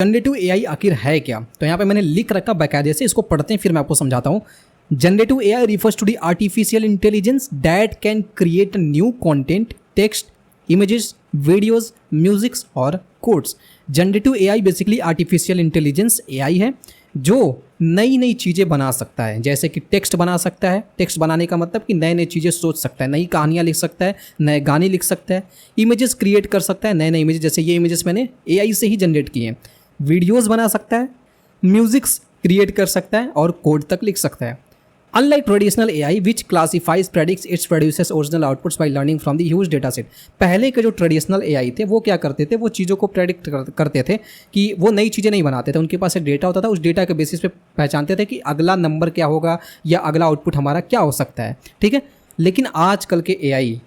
Generative AI आखिर है क्या? तो यहाँ पे मैंने लिख रखा बाकायदे से, इसको पढ़ते हैं फिर मैं आपको समझाता हूँ। Generative AI refers to the artificial intelligence that can create new content, text, images, videos, musics और codes. Generative AI basically artificial intelligence AI है जो नई नई चीज़ें बना सकता है, जैसे कि टेक्स्ट बना सकता है। टेक्स्ट बनाने का मतलब कि नए नए चीज़ें सोच सकता है, नई कहानियाँ लिख सकता है, नए गाने लिख सकता है। इमेजेस क्रिएट कर सकता है, नए नए इमेजेस, जैसे ये इमेजेस मैंने एआई से ही जनरेट किए हैं। वीडियोस बना सकता है, म्यूजिक्स क्रिएट कर सकता है और कोड तक लिख सकता है। Unlike traditional AI, which classifies, predicts, it produces original outputs by learning from the huge data set। पहले के जो ट्रेडिशनल AI थे वो क्या करते थे, वो चीज़ों को प्रेडिक्ट करते थे कि वो नई चीज़ें नहीं बनाते थे। उनके पास एक डेटा होता था, उस डेटा के बेसिस पे पहचानते थे कि अगला नंबर क्या होगा या अगला आउटपुट हमारा क्या हो सकता है, ठीक है। लेकिन आजकल के AI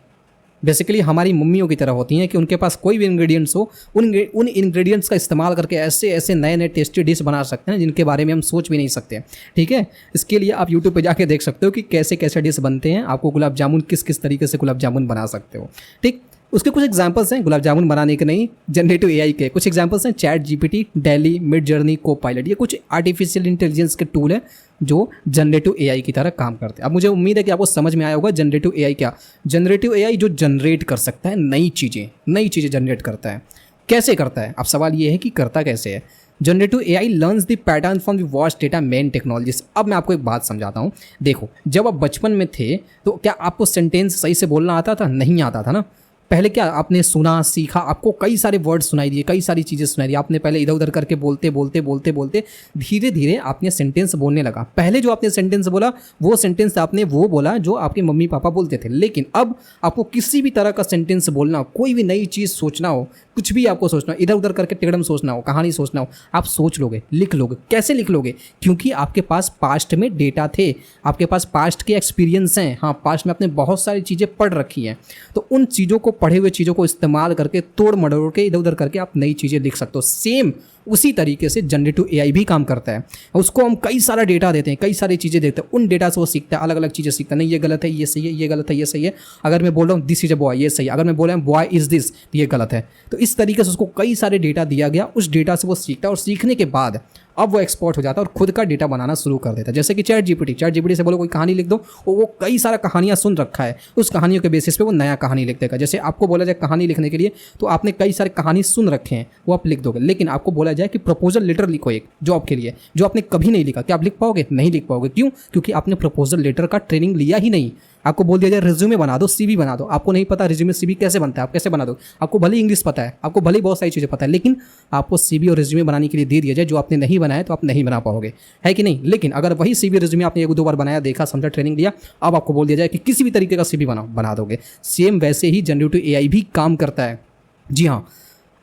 बेसिकली हमारी मम्मियों की तरह होती हैं कि उनके पास कोई भी इंग्रेडिएंट्स हो, उन इंग्रेडिएंट्स का इस्तेमाल करके ऐसे ऐसे नए नए टेस्टी डिश बना सकते हैं जिनके बारे में हम सोच भी नहीं सकते, ठीक है। इसके लिए आप यूट्यूब पे जाके देख सकते हो कि कैसे कैसे डिश बनते हैं, आपको गुलाब जामुन किस किस तरीके से गुलाब जामुन बना सकते हो, ठीक। उसके कुछ एग्जांपल्स हैं गुलाब जामुन बनाने के, नहीं जनरेटिव एआई के कुछ एग्जांपल्स हैं। Chat GPT, daily, mid journey, को पायलट, ये कुछ आर्टिफिशियल इंटेलिजेंस के टूल हैं जो जनरेटिव एआई की तरह काम करते हैं। अब मुझे उम्मीद है कि आपको समझ में आया होगा जनरेटिव एआई क्या। जनरेटिव एआई जो जनरेट कर सकता है नई चीज़ें जनरेट करता है। कैसे करता है? अब सवाल ये है कि करता कैसे है। Generative AI learns the pattern from the vast data main technologies. अब मैं आपको एक बात समझाता हूँ। देखो, जब आप बचपन में थे तो क्या आपको सेंटेंस सही से बोलना आता था? नहीं आता था ना। पहले क्या आपने सुना, सीखा, आपको कई सारे वर्ड सुनाई दिए, कई सारी चीज़ें सुनाई दी। आपने पहले इधर उधर करके बोलते धीरे धीरे आपने सेंटेंस बोलने लगा। पहले जो आपने सेंटेंस बोला वो सेंटेंस आपने वो बोला जो आपके मम्मी पापा बोलते थे। लेकिन अब आपको किसी भी तरह का सेंटेंस बोलना हो, कोई भी नई चीज़ सोचना हो, कुछ भी आपको सोचना हो, इधर उधर करके टिकड़म सोचना हो, कहानी सोचना हो, आप सोच लोगे, लिख लोगे। कैसे लिख लोगे? क्योंकि आपके पास पास्ट में डेटा थे, आपके पास पास्ट के एक्सपीरियंस हैं। हाँ, पास्ट में आपने बहुत सारी चीज़ें पढ़ रखी हैं, तो उन चीज़ों को, पढ़े हुए चीज़ों को इस्तेमाल करके, तोड़ मड़ोड़ के, इधर उधर करके आप नई चीज़ें लिख सकते हो। सेम उसी तरीके से जनरेटिव एआई भी काम करता है। उसको हम कई सारा डेटा देते हैं, कई सारी चीज़ें देते हैं, उन डेटा से वो सीखता है, अलग अलग चीज़ें सीखता है। नहीं, ये गलत है, ये सही है, ये गलत है, ये सही है। अगर मैं बोल रहा हूँ दिस इज अ बॉय, ये सही है। अगर मैं बोल रहा हूँ बॉय इज दिस, तो ये गलत है। तो इस तरीके से उसको कई सारे डेटा दिया गया, उस डेटा से वो सीखता है और सीखने के बाद अब वो एक्सपर्ट हो जाता है और खुद का डेटा बनाना शुरू कर देता है। जैसे कि चैट जीपीटी से बोलो कोई कहानी लिख दो, वो कई सारा कहानियाँ सुन रखा है, उस कहानियों के बेसिस पे वो नया कहानी लिख देगा। जैसे आपको बोला जाए कहानी लिखने के लिए, तो आपने कई सारे कहानी सुन रखे हैं, वो आप लिख दोगे। लेकिन आपको बोला जाए कि प्रपोजल लेटर लिखो एक जॉब के लिए, जो आपने कभी नहीं लिखा, क्या आप लिख पाओगे? नहीं लिख पाओगे। क्यों? क्योंकि आपने प्रपोजल लेटर का ट्रेनिंग लिया ही नहीं। आपको बोल दिया जाए रिज्यूमे बना दो, सीवी बना दो, आपको नहीं पता रिज्यूमे सीवी कैसे बनता है, आप कैसे बना दो। आपको भले इंग्लिश पता है, आपको भले बहुत सारी चीज़ें पता है, लेकिन आपको सीवी और रिज्यूमे बनाने के लिए दे दिया जाए जो आपने नहीं बनाया, तो आप नहीं बना पाओगे, है कि नहीं। लेकिन अगर वही सीवी रिज्यूमे आपने एक दो बार बनाया, देखा, समझा, ट्रेनिंग लिया, अब आपको बोल दिया जाए कि किसी भी तरीके का सीवी बना दोगे। सेम वैसे ही जनरेटिव एआई भी काम करता है। जी हाँ।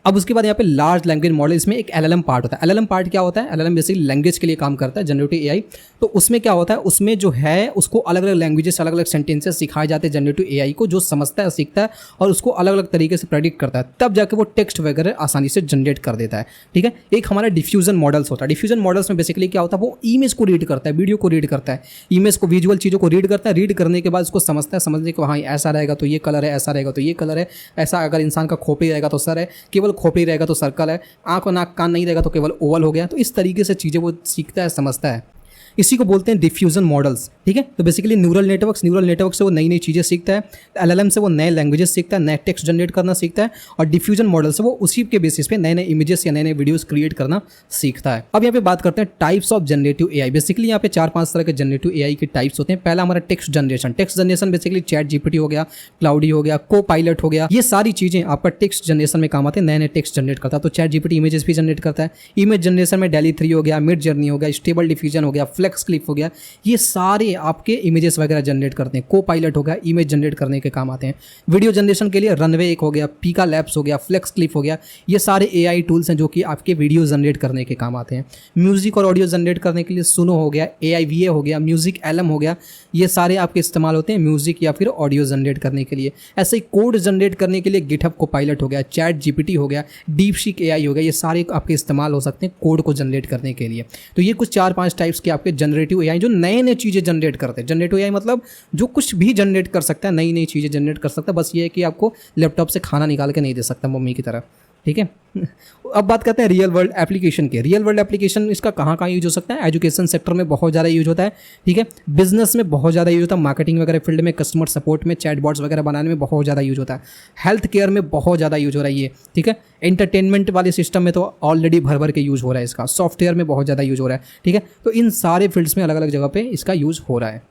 अब उसके बाद यहाँ पे लार्ज लैंग्वेज मॉडल, इसमें एक एलएलएम पार्ट होता है। एलएलएम पार्ट क्या होता है? एलएलएम बेसिकली लैंग्वेज के लिए काम करता है, जनरेटिव एआई। तो उसमें क्या होता है, उसमें जो है उसको अलग अलग लैंग्वेजेस, अलग अलग सेंटेंसेस सिखाए जाते हैं जनरेटिव एआई को, जो समझता है, सीखता है और उसको अलग अलग तरीके से प्रेडिक्ट करता है, तब जाके वो टेक्स्ट वगैरह आसानी से जनरेट कर देता है, ठीक है। एक हमारा डिफ्यूजन मॉडल्स होता है। डिफ्यूजन मॉडल्स में बेसिकली क्या होता है, वो इमेज को रीड करता है, वीडियो को रीड करता है, इमेज को, विजुअल चीज़ों को रीड करता है। रीड करने के बाद उसको समझता है, समझने को हाँ ऐसा रहेगा तो ये कलर है, ऐसा रहेगा तो ये कलर है, ऐसा अगर इंसान का खोपड़ी रहेगा तो सर है, केवल खोपड़ी रहेगा तो सर्कल है, आंख और नाक कान नहीं रहेगा तो केवल ओवल हो गया। तो इस तरीके से चीज़ें वो सीखता है, समझता है। इसी को बोलते हैं डिफ्यूजन मॉडल्स, ठीक है। तो बेसिकली न्यूरल नेटवर्क से वो नई नई चीज़ें सीखता है। एलएलएम से वो नए लैंग्वेजेस सीखता है, नए टेक्स्ट जनरेट करना सीखता है। और डिफ्यूजन मॉडल से वो उसी के बेसिस पे नए नए इमेजेस या नए नए वीडियोस क्रिएट करना सीखता है। अब यहाँ पे बात करते हैं types of generative AI. Basically यहाँ पे 4-5 तरह के जनरेटिव एआई के टाइप्स होते हैं। पहला हमारा text generation basically chat GPT हो गया, क्लाउडी हो गया, को पायलट हो गया, ये सारी चीज़ें आपका टेक्स्ट जनरेशन में काम आते हैं, नए नए टेक्स्ट जनरेट करता है। तो चैट जीपीटी इमेजेस भी जनरेट करता है। इमेज जनरेशन में डेली 3 हो गया, मिड जर्नी हो गया, स्टेबल डिफ्यूजन हो गया, फ्लेक्स क्लिप हो गया, ये सारे आपके इमेजेस वगैरह जनरेट करते हैं। को पायलट हो गया, इमेज जनरेट करने के काम आते हैं। वीडियो जनरेशन के लिए रनवे एक हो गया, पीका लैब्स हो गया, फ्लेक्स क्लिप हो गया, ये सारे एआई टूल्स हैं जो कि आपके वीडियो जनरेट करने के काम आते हैं। म्यूजिक और ऑडियो जनरेट करने के लिए सुनो हो गया, एआईवीए हो गया, म्यूजिक एलएम हो गया, ये सारे आपके इस्तेमाल होते हैं म्यूजिक या फिर ऑडियो जनरेट करने के लिए। ऐसे ही कोड जनरेट करने के लिए गिटहब को पायलट हो गया, चैट जीपीटी हो गया, डीपसीक एआई हो गया, ये सारे आपके इस्तेमाल हो सकते हैं कोड को जनरेट करने के लिए। तो ये कुछ 4-5 टाइप्स के आपके जनरेटिव एआई जो नए नए चीज़ें जनरेट करते हैं। जनरेटिव एआई मतलब जो कुछ भी जनरेट कर सकता है, नई नई चीज़ें जनरेट कर सकता है। बस ये है कि आपको लैपटॉप से खाना निकाल के नहीं दे सकता मम्मी की तरह, ठीक है। अब बात करते हैं रियल वर्ल्ड एप्लीकेशन के। रियल वर्ल्ड एप्लीकेशन इसका कहाँ कहाँ यूज हो सकता है? एजुकेशन सेक्टर में बहुत ज़्यादा यूज होता है, ठीक है। बिजनेस में बहुत ज़्यादा यूज होता है, मार्केटिंग वगैरह फील्ड में, कस्टमर सपोर्ट में, चैटबॉट्स वगैरह बनाने में बहुत ज़्यादा यूज होता है। हेल्थ केयर में बहुत ज़्यादा यूज हो रहा है ये, ठीक है। एंटरटेनमेंट वाले सिस्टम में तो ऑलरेडी भर भर के यूज हो रहा है इसका। सॉफ्टवेयर में बहुत ज़्यादा यूज हो रहा है, ठीक है। तो इन सारे फील्ड्स में अलग अलग जगह पे इसका यूज हो रहा है।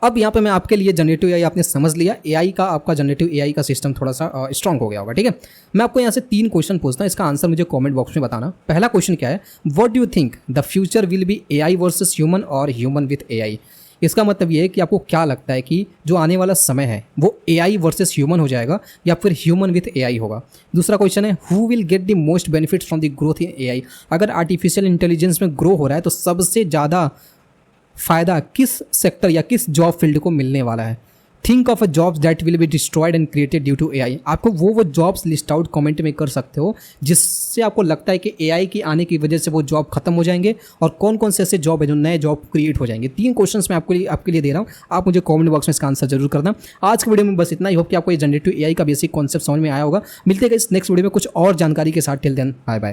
अब यहाँ पे मैं आपके लिए जनरेटिव एआई आपने समझ लिया, एआई का आपका जनरेटिव एआई का सिस्टम थोड़ा सा स्ट्रांग हो गया होगा, ठीक है। मैं आपको यहाँ से 3 क्वेश्चन पूछता हूँ, इसका आंसर मुझे कमेंट बॉक्स में बताना। पहला क्वेश्चन क्या है? What do you think the future will be AI versus human और ह्यूमन विथ एआई? इसका मतलब ये है कि आपको क्या लगता है कि जो आने वाला समय है वो एआई वर्सेस ह्यूमन हो जाएगा या फिर ह्यूमन विथ एआई होगा। दूसरा क्वेश्चन है who will get the most benefits from the growth in AI? अगर आर्टिफिशियल इंटेलिजेंस में ग्रो हो रहा है तो सबसे ज़्यादा फ़ायदा किस सेक्टर या किस जॉब फील्ड को मिलने वाला है? Think of a jobs that will be destroyed and created due to AI. आपको वो जॉब्स लिस्ट आउट कमेंट में कर सकते हो जिससे आपको लगता है कि एआई की आने की वजह से वो जॉब खत्म हो जाएंगे, और कौन कौन से ऐसे जॉब है जो नए जॉब क्रिएट हो जाएंगे। 3 क्वेश्चंस मैं आपके लिए दे रहा हूँ, आप मुझे कमेंट बॉक्स में इसका आंसर जरूर करना। आज के वीडियो में बस इतना ही। होप कि आपको ये जनरेटिव एआई का बेसिक कॉन्सेप्ट समझ में आया होगा। मिलते हैं इस नेक्स्ट वीडियो में कुछ और जानकारी के साथ। Till then bye bye.